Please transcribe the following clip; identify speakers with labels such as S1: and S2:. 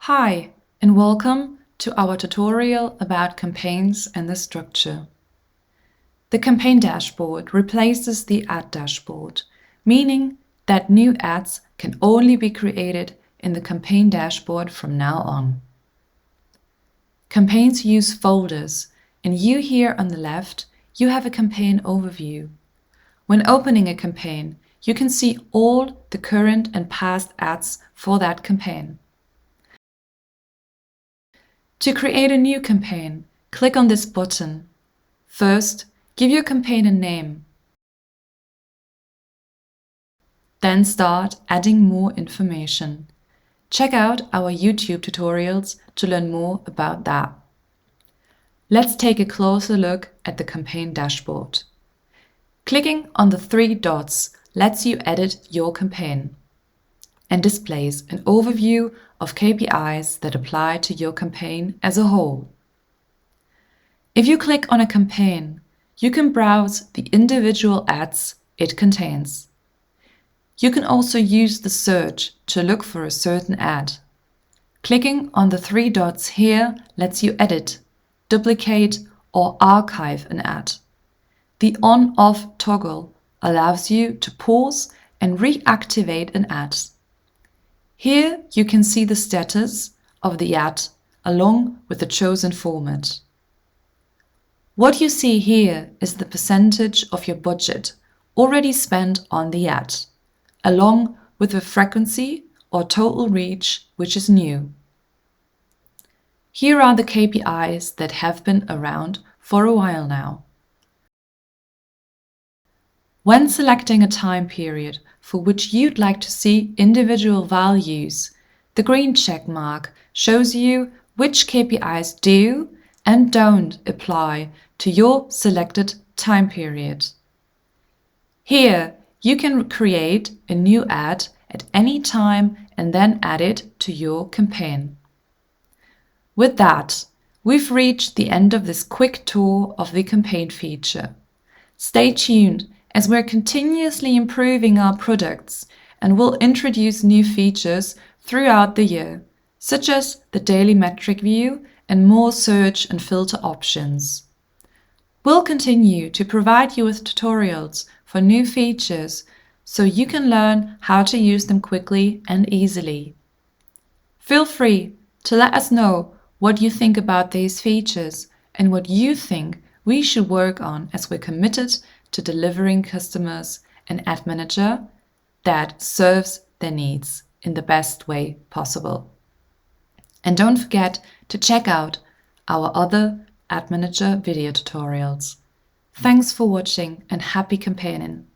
S1: Hi, and welcome to our tutorial about campaigns and the structure. The campaign dashboard replaces the ad dashboard, meaning that new ads can only be created in the campaign dashboard from now on. Campaigns use folders, and here on the left, you have a campaign overview. When opening a campaign, you can see all the current and past ads for that campaign. To create a new campaign, click on this button. First, give your campaign a name. Then start adding more information. Check out our YouTube tutorials to learn more about that. Let's take a closer look at the campaign dashboard. Clicking on the three dots lets you edit your campaign and displays an overview of KPIs that apply to your campaign as a whole. If you click on a campaign, you can browse the individual ads it contains. You can also use the search to look for a certain ad. Clicking on the three dots here lets you edit, duplicate, or archive an ad. The on-off toggle allows you to pause and reactivate an ad. Here you can see the status of the ad along with the chosen format. What you see here is the percentage of your budget already spent on the ad, along with the frequency or total reach, which is new. Here are the KPIs that have been around for a while now. When selecting a time period for which you'd like to see individual values, the green check mark shows you which KPIs do and don't apply to your selected time period. Here, you can create a new ad at any time and then add it to your campaign. With that, we've reached the end of this quick tour of the campaign feature. Stay tuned as we're continuously improving our products and will introduce new features throughout the year, such as the daily metric view and more search and filter options. We'll continue to provide you with tutorials for new features so you can learn how to use them quickly and easily. Feel free to let us know what you think about these features and what you think we should work on, as we're committed to delivering customers an ad manager that serves their needs in the best way possible. And don't forget to check out our other Ad Manager video tutorials. Thanks for watching and happy campaigning!